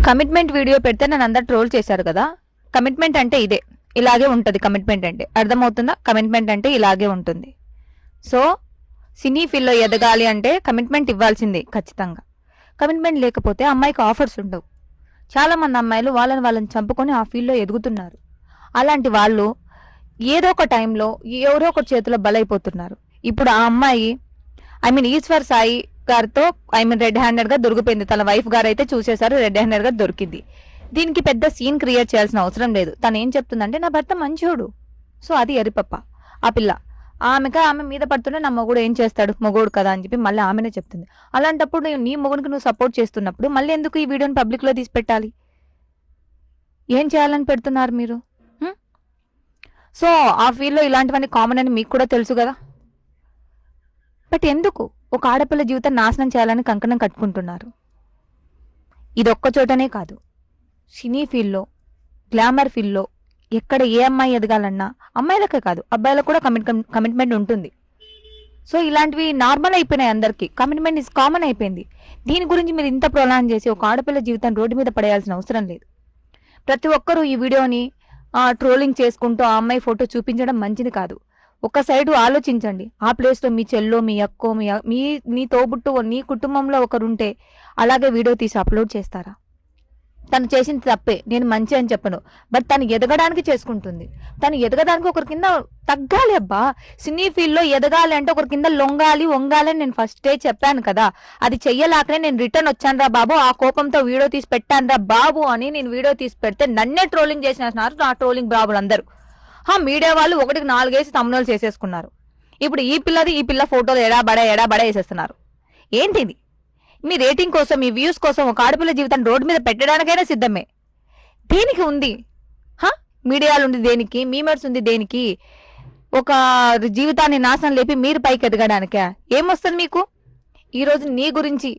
Commitment video పెడితే నన్ను అందరు ట్రోల్ చేశారు కదా. కమిట్మెంట్ అంటే ఇదే, ఇలాగే ఉంటుంది. కమిట్మెంట్ అంటే అర్థమవుతుందా? కమిట్మెంట్ అంటే ఇలాగే ఉంటుంది. సో సినీ ఫీల్డ్లో ఎదగాలి అంటే కమిట్మెంట్ ఇవ్వాల్సిందే ఖచ్చితంగా. కమిట్మెంట్ లేకపోతే అమ్మాయికి ఆఫర్స్ ఉండవు. చాలా మంది అమ్మాయిలు వాళ్ళని చంపుకొని ఆ ఫీల్డ్లో ఎదుగుతున్నారు. అలాంటి వాళ్ళు ఏదో ఒక టైంలో ఎవరో ఒక చేతిలో బలైపోతున్నారు. ఇప్పుడు ఆ అమ్మాయి ఈశ్వర్ సాయి గారితో రెడ్ హ్యాండెడ్ గా దొరికిపోయింది. తన వైఫ్ గారు అయితే చూసేశారు, రెడ్ హ్యాండెడ్ గా దొరికింది. దీనికి పెద్ద సీన్ క్రియేట్ చేయాల్సిన అవసరం లేదు. తను ఏం చెప్తుందంటే, నా భర్త మంచోడు. సో అది ఎరిపప్ప ఆ పిల్ల. ఆమె మీద పడుతుంటే నా మొగుడు ఏం చేస్తాడు, మొగుడు కదా అని చెప్పి మళ్ళీ ఆమెనే చెప్తుంది. అలాంటప్పుడు నీ మొగుడికి నువ్వు సపోర్ట్ చేస్తున్నప్పుడు మళ్ళీ ఎందుకు ఈ వీడియోని పబ్లిక్ లో తీసి పెట్టాలి? ఏం చేయాలని పెడుతున్నారు మీరు? సో ఆ ఫీల్డ్లో ఇలాంటివన్నీ కామన్ అని మీకు కూడా తెలుసు కదా. బట్ ఎందుకు ఒక ఆడపిల్ల జీవితం నాశనం చేయాలని కంకణం కట్టుకుంటున్నారు? ఇది ఒక్క చోటనే కాదు, సినీ ఫీల్డ్లో, గ్లామర్ ఫీల్డ్లో ఎక్కడ ఏ అమ్మాయి ఎదగాలన్నా అమ్మాయిలకే కాదు అబ్బాయిలకు కూడా కమిట్మెంట్ ఉంటుంది. సో ఇలాంటివి నార్మల్ అయిపోయినాయి అందరికీ. కమిట్మెంట్ ఇస్ కామన్ అయిపోయింది. దీని గురించి మీరు ఇంత ప్రొలాన్ చేసి ఒక ఆడపిల్ల జీవితం రోడ్డు మీద పడేయాల్సిన అవసరం లేదు. ప్రతి ఒక్కరూ ఈ వీడియోని ట్రోలింగ్ చేసుకుంటూ ఆ అమ్మాయి ఫోటో చూపించడం మంచిది కాదు. ఒక సైడు ఆలోచించండి. ఆ ప్లేస్లో మీ చెల్లో, మీ అక్కో, మీ తోబుట్టు, నీ కుటుంబంలో ఒకరుంటే అలాగే వీడియో తీసి అప్లోడ్ చేస్తారా? తను చేసింది తప్పే, నేను మంచి అని చెప్పను. బట్ తను ఎదగడానికి చేసుకుంటుంది. తను ఎదగడానికి ఒకరి కింద తగ్గాలి. అబ్బా, సినీ ఫీల్డ్లో ఎదగాలి అంటే ఒకరి కింద లొంగాలి, వంగాలి అని నేను ఫస్టే చెప్పాను కదా. అది చెయ్యలాకనే నేను రిటర్న్ వచ్చాను రా బాబు, ఆ కోపంతో వీడియో తీసి పెట్టాను రా బాబు అని నేను వీడియో తీసి పెడితే నన్నే ట్రోలింగ్ చేసినారు నా ట్రోలింగ్ బాబులు అందరూ. మీడియా వాళ్ళు 1కి 4 వేసి తమ్ముళ్ళు చేసేసుకున్నారు. ఇప్పుడు ఈ పిల్ల ఫోటోలు ఎడాబడా వేసేస్తున్నారు. ఏంటిది? మీ రేటింగ్ కోసం, మీ వ్యూస్ కోసం ఒక ఆడపిల్ల జీవితాన్ని రోడ్డు మీద పెట్టడానికైనా సిద్ధమే. దేనికి ఉంది? మీడియాలు ఉంది దేనికి? మీమర్స్ ఉంది దేనికి? ఒక జీవితాన్ని నాశనం లేపి మీరు పైకి ఎదగడానికే. ఏమొస్తుంది మీకు? ఈరోజు నీ గురించి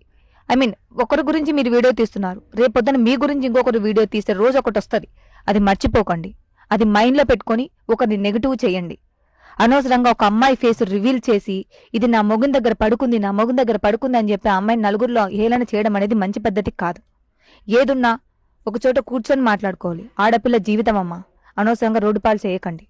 ఒకరి గురించి మీరు వీడియో తీస్తున్నారు, రేపొద్దున మీ గురించి ఇంకొకరు వీడియో తీస్తే రోజు ఒకటి వస్తుంది. అది మర్చిపోకండి. అది మైండ్లో పెట్టుకొని ఒకరిని నెగిటివ్ చేయండి. అనవసరంగా ఒక అమ్మాయి ఫేస్ రివీల్ చేసి ఇది నా మొగుని దగ్గర పడుకుంది అని చెప్పి ఆ అమ్మాయిని నలుగురిలో హేళన చేయడం అనేది మంచి పద్ధతి కాదు. ఏదున్నా ఒక చోట కూర్చొని మాట్లాడుకోవాలి. ఆడపిల్ల జీవితం అమ్మా, అనవసరంగా రోడ్డు పాలు చేయకండి.